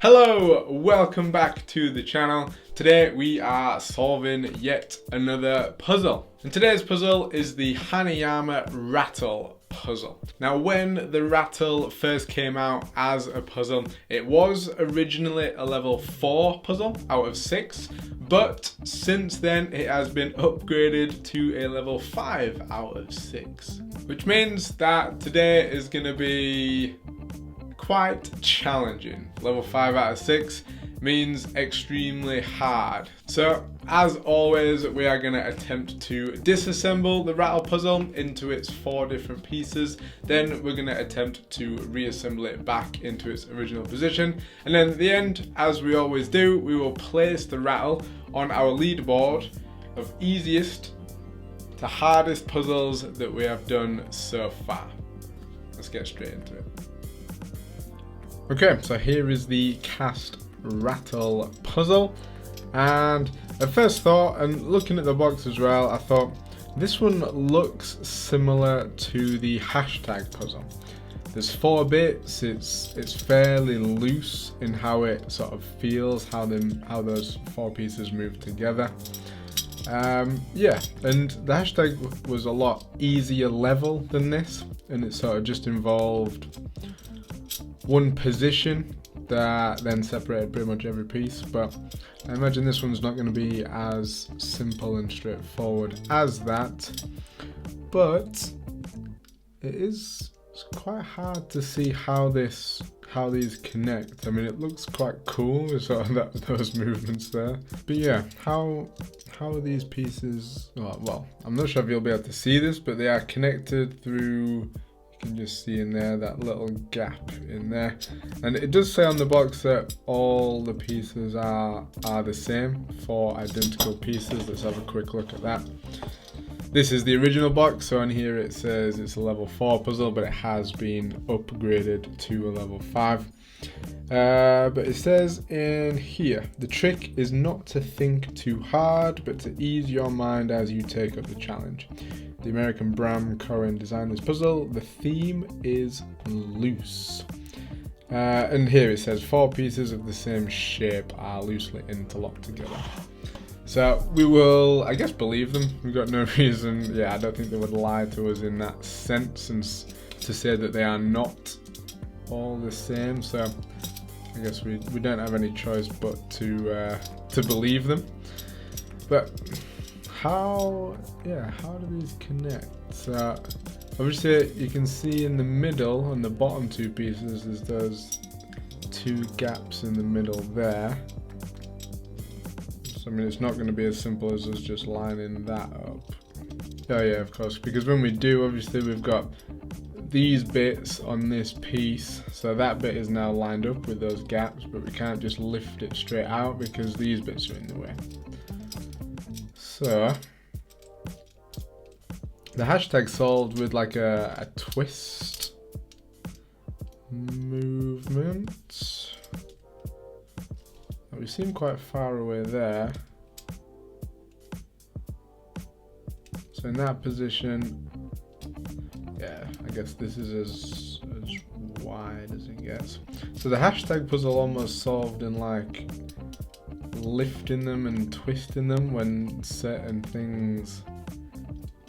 Hello, welcome back to the channel. Today we are solving yet another puzzle. And today's puzzle is the Hanayama Rattle puzzle. Now when the Rattle first came out as a puzzle, it was originally a level 4 puzzle out of 6, but since then it has been upgraded to a level 5 out of 6. Which means that today is going to be quite challenging. Level 5 out of 6 means extremely hard. So as always, we are going to attempt to disassemble the Rattle puzzle into its 4 different pieces. Then we're going to attempt to reassemble it back into its original position. And then at the end, as we always do, we will place the Rattle on our leaderboard of easiest to hardest puzzles that we have done so far. Let's get straight into it. Okay, so here is the cast Rattle puzzle, and at first thought, and looking at the box as well, I thought this one looks similar to the hashtag puzzle. There's 4 bits, it's fairly loose in how it sort of feels, how those 4 pieces move together. Yeah, and the hashtag was a lot easier level than this, and it sort of just involved one position that then separated pretty much every piece, but I imagine this one's not going to be as simple and straightforward as that, but it's quite hard to see how these connect. I mean, it looks quite cool with sort of those movements there, but yeah, how are these pieces? Well, I'm not sure if you'll be able to see this, but they are connected through. You can just see in there that little gap in there, and it does say on the box that all the pieces are the same, 4 identical pieces. Let's have a quick look at that. This is the original box, so on here it says it's a level 4 puzzle, but it has been upgraded to a level 5. But it says in here, the trick is not to think too hard, but to ease your mind as you take up the challenge. The American Bram Cohen designed this puzzle. The theme is loose. And here it says 4 pieces of the same shape are loosely interlocked together. So we will, I guess, believe them. We've got no reason. Yeah, I don't think they would lie to us in that sense, and to say that they are not all the same. So I guess we don't have any choice but to believe them. But how do these connect? So obviously you can see in the middle, on the bottom 2 pieces, there's those 2 gaps in the middle there. So I mean, it's not going to be as simple as us just lining that up. Oh yeah, of course, because when we do, obviously we've got these bits on this piece, so that bit is now lined up with those gaps, but we can't just lift it straight out because these bits are in the way. So the hashtag solved with like a twist movement. We seem quite far away there. So in that position, yeah, I guess this is as wide as it gets. So the hashtag puzzle almost solved in like lifting them and twisting them when certain things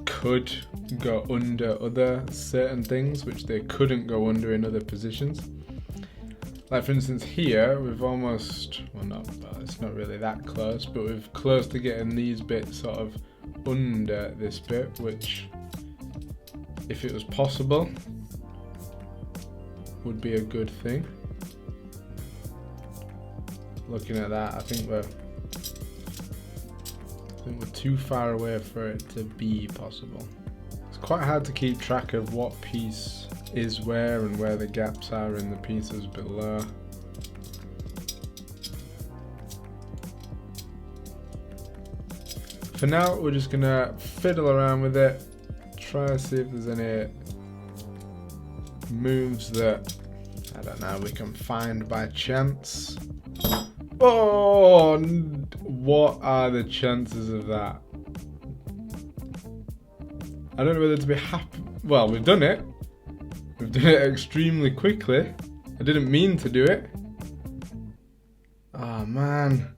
could go under other certain things which they couldn't go under in other positions. Like for instance here, we've almost, it's not really that close, but we're close to getting these bits sort of under this bit, which, if it was possible, would be a good thing. Looking at that, I think we're too far away for it to be possible. It's quite hard to keep track of what piece is where and where the gaps are in the pieces below. For now, we're just gonna fiddle around with it, try to see if there's any moves that, I don't know, we can find by chance. Oh, what are the chances of that? I don't know whether to be happy. Well, we've done it. We've done it extremely quickly. I didn't mean to do it. Oh man,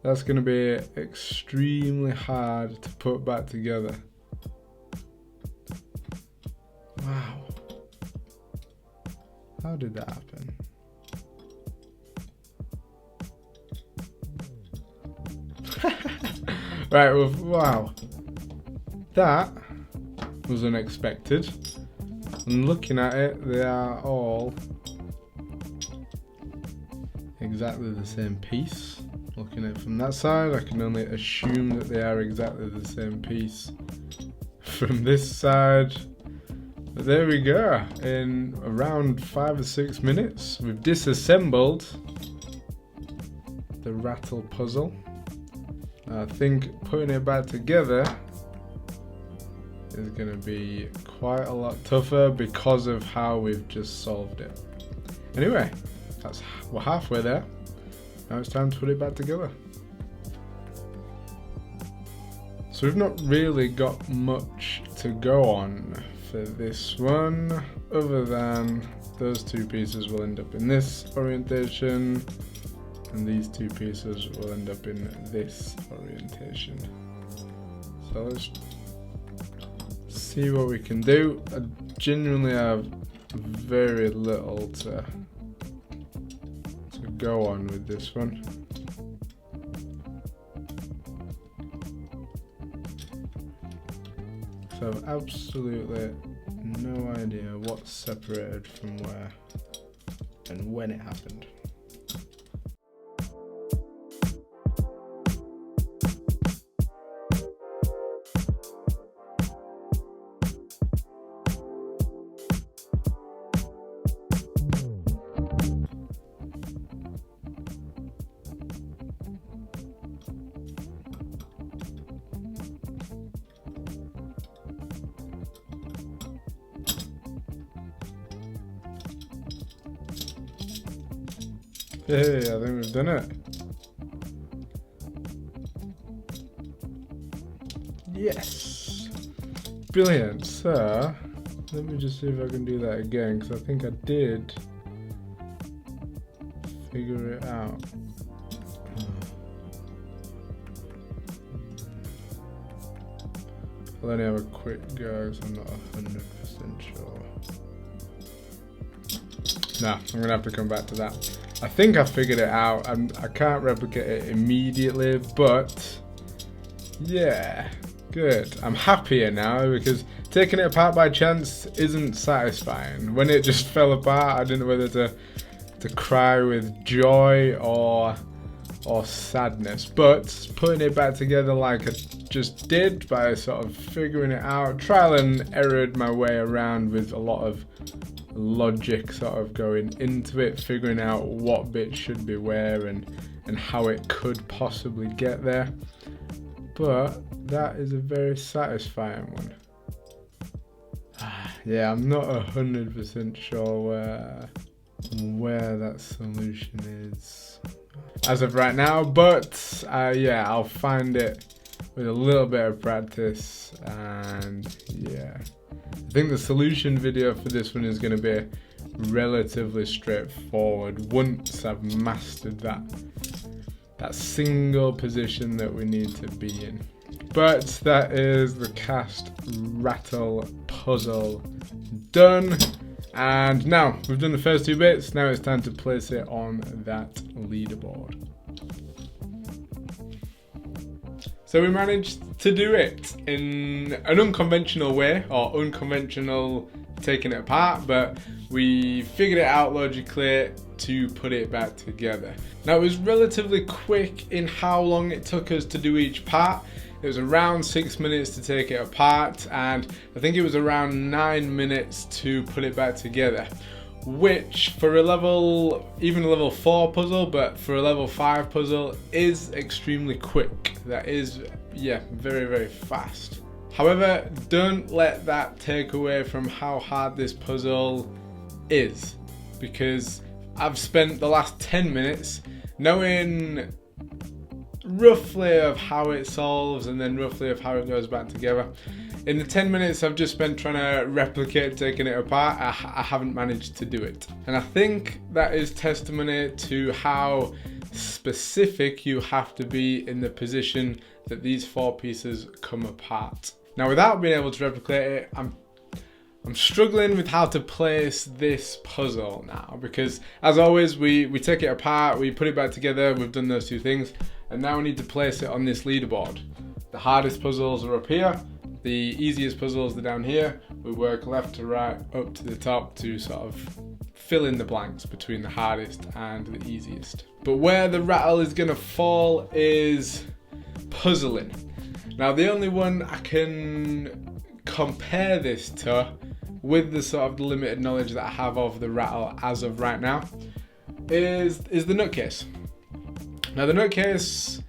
that's gonna be extremely hard to put back together. Wow. How did that happen? Right, well, wow. That was unexpected. And looking at it, they are all exactly the same piece. Looking at it from that side, I can only assume that they are exactly the same piece from this side. But there we go. In around 5 or 6 minutes, we've disassembled the rattle puzzle. I think putting it back together is going to be quite a lot tougher because of how we've just solved it. Anyway, we're halfway there. Now it's time to put it back together. So we've not really got much to go on for this one, other than those two pieces will end up in this orientation, and these two pieces will end up in this orientation. So let's see what we can do. I genuinely have very little to go on with this one. So I've absolutely no idea what's separated from where and when it happened. Hey, I think we've done it. Yes! Brilliant. So, let me just see if I can do that again, because I think I did figure it out. I'll only have a quick go, because I'm not 100% sure. No, I'm going to have to come back to that. I think I figured it out. I can't replicate it immediately, but yeah, good. I'm happier now because taking it apart by chance isn't satisfying. When it just fell apart, I didn't know whether to cry with joy or sadness. But putting it back together like I just did by sort of figuring it out, trial and errored my way around with a lot of logic sort of going into it, figuring out what bit should be where and how it could possibly get there. But that is a very satisfying one. Yeah, I'm not 100% sure where that solution is as of right now, but yeah, I'll find it with a little bit of practice, and yeah, I think the solution video for this one is going to be relatively straightforward once I've mastered that single position that we need to be in. But that is the cast rattle puzzle done, and now we've done the first two bits. Now it's time to place it on that leaderboard. So we managed to do it in an unconventional way, or unconventional taking it apart, but we figured it out logically to put it back together. Now it was relatively quick in how long it took us to do each part. It was around 6 minutes to take it apart, and I think it was around 9 minutes to put it back together, which for a level, even a level 4 puzzle, but for a level 5 puzzle is extremely quick. That is, yeah, very, very fast. However, don't let that take away from how hard this puzzle is, because I've spent the last 10 minutes knowing roughly of how it solves and then roughly of how it goes back together. In the 10 minutes I've just spent trying to replicate taking it apart, I haven't managed to do it. And I think that is testimony to how specific you have to be in the position that these 4 pieces come apart. Now, without being able to replicate it, I'm struggling with how to place this puzzle now, because as always, we take it apart, we put it back together, we've done those 2 things, and now we need to place it on this leaderboard. The hardest puzzles are up here, the easiest puzzles are down here. We work left to right, up to the top to sort of fill in the blanks between the hardest and the easiest. But where the rattle is gonna fall is puzzling. Now, the only one I can compare this to, with the sort of limited knowledge that I have of the rattle as of right now, is the nutcase. Now, the nutcase,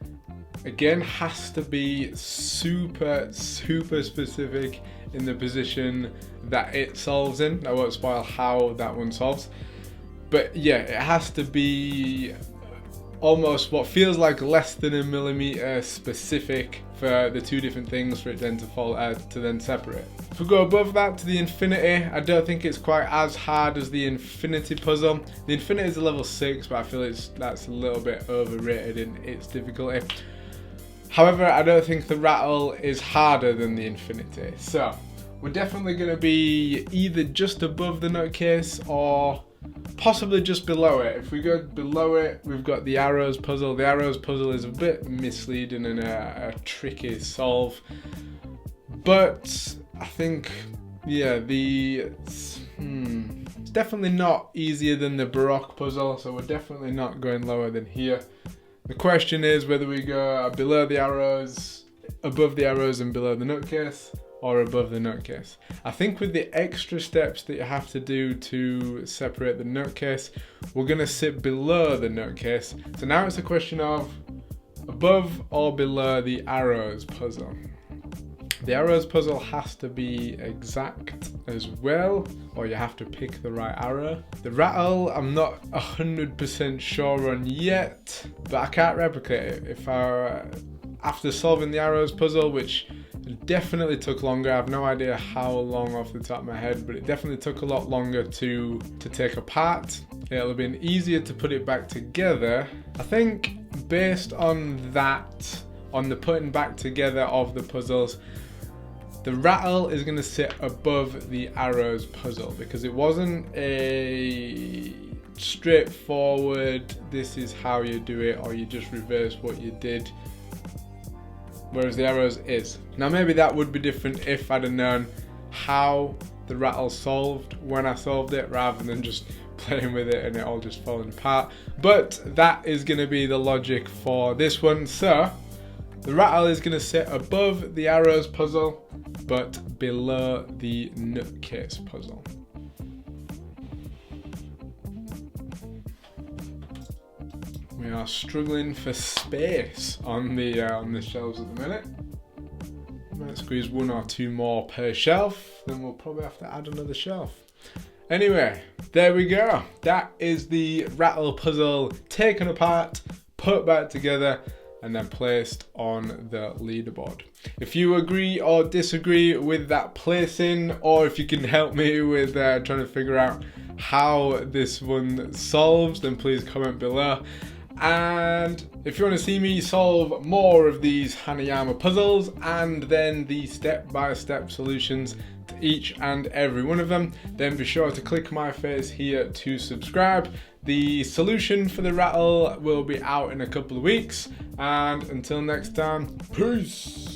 again, has to be super specific in the position that it solves in. I won't spoil how that one solves, but yeah, it has to be almost what feels like less than a millimeter specific for the 2 different things for it then to fall to then separate. If we go above that to the infinity, I don't think it's quite as hard as the infinity puzzle. The infinity is a level 6, but I feel that's a little bit overrated in its difficulty. However, I don't think the rattle is harder than the infinity. So we're definitely going to be either just above the nutcase or possibly just below it. If we go below it, we've got the arrows puzzle. The arrows puzzle is a bit misleading and a tricky solve. But I think, yeah, it's definitely not easier than the Baroque puzzle, so we're definitely not going lower than here. The question is whether we go below the arrows, above the arrows and below the nutcase, or above the nutcase. I think with the extra steps that you have to do to separate the nutcase, we're gonna sit below the nutcase. So now it's a question of above or below the arrows puzzle. The arrows puzzle has to be exact as well, or you have to pick the right arrow. The rattle, I'm not 100% sure on yet, but I can't replicate it. After solving the arrows puzzle, which definitely took longer, I have no idea how long off the top of my head, but it definitely took a lot longer to take apart. It'll have been easier to put it back together. I think based on that, on the putting back together of the puzzles, the rattle is going to sit above the arrows puzzle, because it wasn't a straightforward, this is how you do it, or you just reverse what you did, whereas the arrows is. Now maybe that would be different if I'd have known how the rattle solved when I solved it, rather than just playing with it and it all just falling apart. But that is going to be the logic for this one. So the rattle is going to sit above the arrows puzzle, but below the nutcase puzzle. We are struggling for space on the shelves at the minute. Might squeeze 1 or 2 more per shelf, then we'll probably have to add another shelf. Anyway, there we go. That is the rattle puzzle taken apart, put back together, and then placed on the leaderboard. If you agree or disagree with that placing, or if you can help me with trying to figure out how this one solves, then please comment below. And if you want to see me solve more of these Hanayama puzzles and then the step-by-step solutions to each and every one of them, then be sure to click my face here to subscribe. The solution for the rattle will be out in a couple of weeks, and until next time, peace!